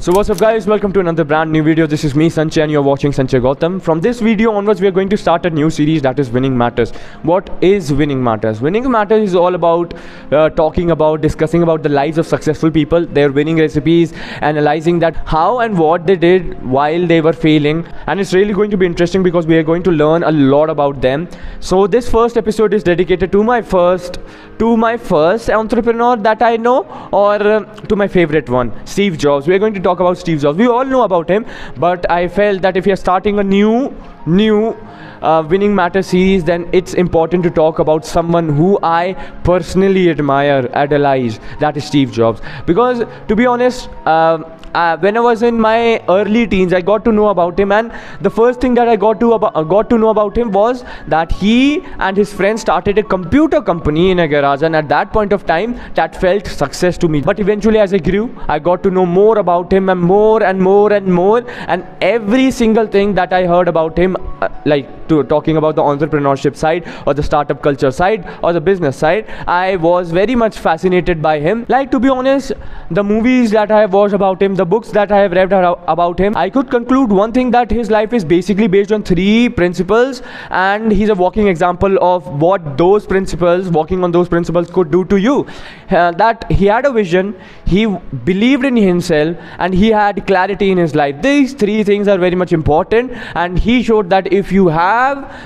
So what's up guys, welcome to another brand new video. This is me Sanjay and you're watching Sanjay Gautam. From this video onwards we are going to start a new series that is Winning Matters. What is Winning Matters? Winning Matters is all about discussing about the lives of successful people, their winning recipes, analyzing that how and what they did while they were failing, and it's really going to be interesting because we are going to learn a lot about them. So this first episode is dedicated to my first entrepreneur that I know, or to my favorite one, Steve Jobs. We are going to talk about Steve Jobs. We all know about him, but I felt that if you're starting a new Winning Matters series, then it's important to talk about someone who I personally admire, idolize, that is Steve Jobs. Because to be honest, when I was in my early teens, I got to know about him, and the first thing that I got to know about him was that he and his friends started a computer company in a garage, and at that point of time, that felt success to me. But eventually, as I grew, I got to know more about him, and more, and every single thing that I heard about him, talking about the entrepreneurship side, or the startup culture side, or the business side, I was very much fascinated by him. Like, to be honest, the movies that I have watched about him, the books that I have read about him, I could conclude one thing, that his life is basically based on 3 principles, and he's a walking example of what walking on those principles could do to you. That he had a vision, he believed in himself, and he had clarity in his life. These 3 things are very much important, and he showed that if you have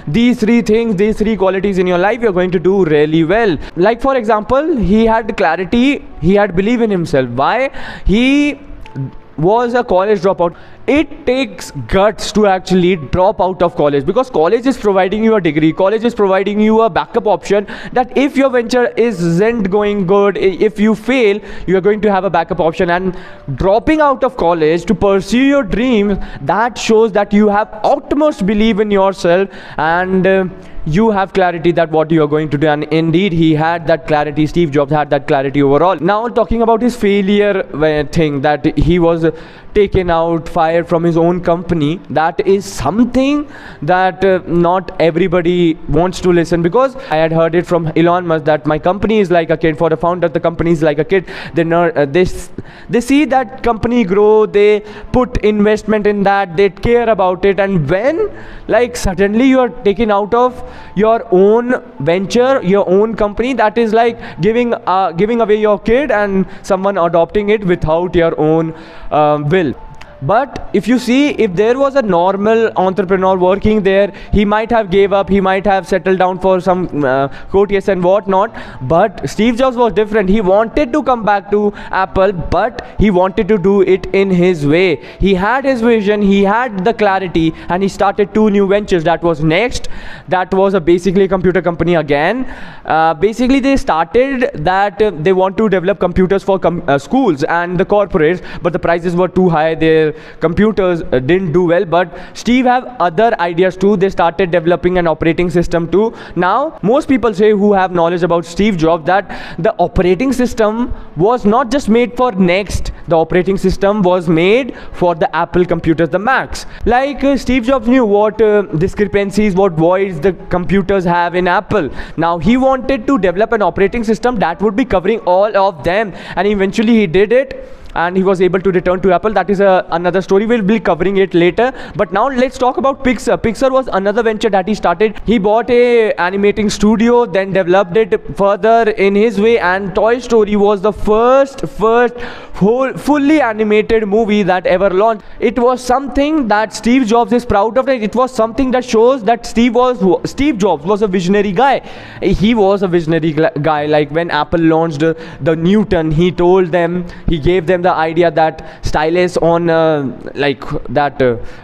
these 3 things, these 3 qualities in your life, you're going to do really well. Like, for example, he had clarity, he had belief in himself. Why? He was a college dropout. It takes guts to actually drop out of college, because college is providing you a degree, college is providing you a backup option, that if your venture isn't going good, if you fail, you are going to have a backup option. And dropping out of college to pursue your dreams, that shows that you have utmost belief in yourself, and you have clarity that what you are going to do. And indeed, he had that clarity. Steve Jobs had that clarity overall. Now, talking about his failure thing, that he was taken out, fired from his own company, that is something that not everybody wants to listen, because I had heard it from Elon Musk that my company is like a kid. For the founder, the company is like a kid. They see that company grow, they put investment in that, they care about it, and when suddenly you are taken out of your own venture, your own company, that is like giving away your kid and someone adopting it without your own will. But if you see, if there was a normal entrepreneur working there, he might have gave up, he might have settled down for some quote, yes, and whatnot. But Steve Jobs was different. He wanted to come back to Apple, but he wanted to do it in his way. He had his vision, he had the clarity, and he started 2 new ventures. That was NeXT, that was basically a computer company again. Basically, they started that they want to develop computers for schools and the corporates, but the prices were too high. Their computers didn't do well. But Steve have other ideas too. They started developing an operating system too. Now, most people say, who have knowledge about Steve Jobs, that the operating system was not just made for NeXT. The operating system was made for the Apple computers, the Macs. Steve Jobs knew what discrepancies, what voids the computers have in Apple. Now, he wanted to develop an operating system that would be covering all of them, and eventually he did it, and he was able to return to Apple. That is another story. We'll be covering it later. But now let's talk about Pixar. Pixar was another venture that he started. He bought a animating studio, then developed it further in his way, and Toy Story was the first whole fully animated movie that ever launched. It was something that Steve Jobs is proud of. It was something that shows that Steve Jobs was a visionary guy. He was a visionary guy. Like, when Apple launched the Newton, he gave them the idea that stylus on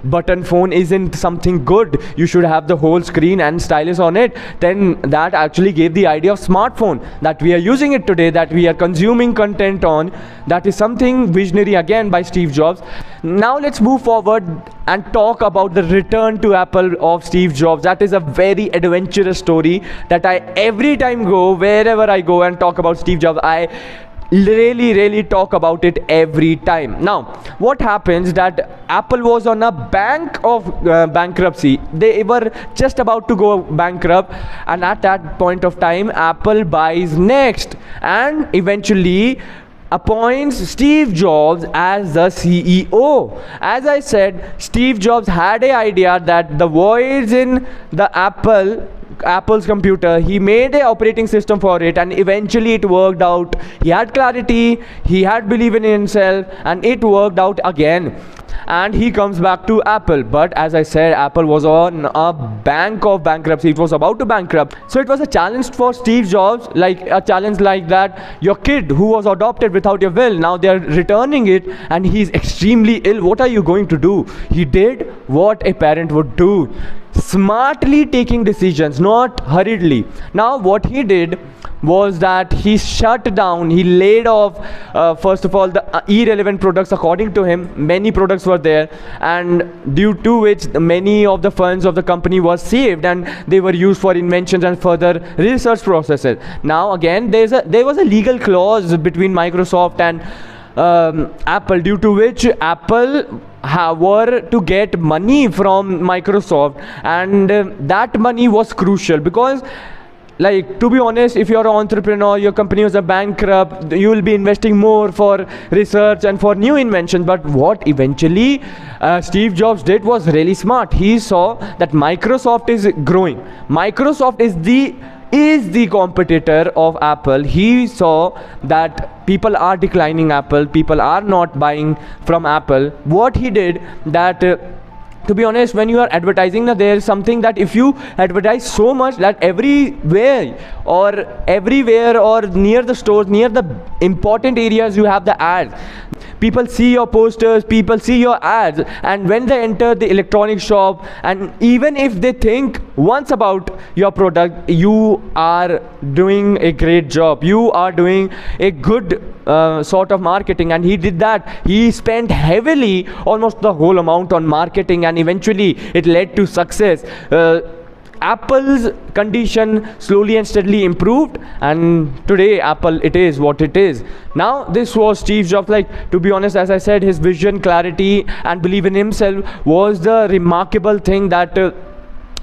button phone isn't something good. You should have the whole screen and stylus on it. Then that actually gave the idea of smartphone that we are using it today, that we are consuming content on. That is something visionary again by Steve Jobs. Now let's move forward and talk about the return to Apple of Steve Jobs. That is a very adventurous story that I every time wherever I go and talk about Steve Jobs, I really talk about it every time. Now, what happens that Apple was on a bankruptcy. They were just about to go bankrupt, and at that point of time, Apple buys NeXT, and eventually appoints Steve Jobs as the CEO. As I said, Steve Jobs had an idea that the voids in the Apple's computer, he made an operating system for it, and eventually it worked out. He had clarity, he had belief in himself, and it worked out again. And he comes back to Apple. But as I said, Apple was on a bank of bankruptcy. It was about to bankrupt. So it was a challenge for Steve Jobs, like a challenge like that. Your kid who was adopted without your will, now they're returning it and he's extremely ill. What are you going to do? He did what a parent would do. Smartly taking decisions, not hurriedly. Now what he did was that he shut down, he laid off first of all the irrelevant products. According to him, many products were there, and due to which many of the funds of the company was saved and they were used for inventions and further research processes. Now again, there was a legal clause between Microsoft and Apple, due to which Apple were to get money from Microsoft, and that money was crucial because, like, to be honest, if you're an entrepreneur, your company was a bankrupt, you will be investing more for research and for new inventions. But what eventually Steve Jobs did was really smart. He saw that Microsoft is growing. Microsoft is the competitor of Apple. He saw that people are declining Apple, people are not buying from Apple. What he did that to be honest, when you are advertising, there is something that if you advertise so much that everywhere or near the stores, near the important areas, you have the ads. People see your posters, people see your ads, and when they enter the electronic shop, and even if they think once about your product, you are doing a great job, you are doing a good sort of marketing. And he did that. He spent heavily, almost the whole amount, on marketing, and eventually it led to success. Apple's condition slowly and steadily improved, and today Apple, it is what it is. Now this was Steve Jobs. Like, to be honest, as I said, his vision, clarity and belief in himself was the remarkable thing that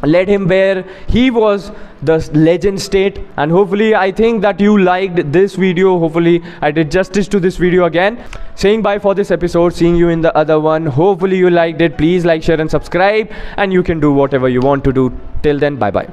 led him where he was, the legend state. And hopefully I think that you liked this video. Hopefully I did justice to this video again. Saying bye for this episode, seeing you in the other one. Hopefully you liked it. Please like, share and subscribe, and you can do whatever you want to do. Till then, bye bye.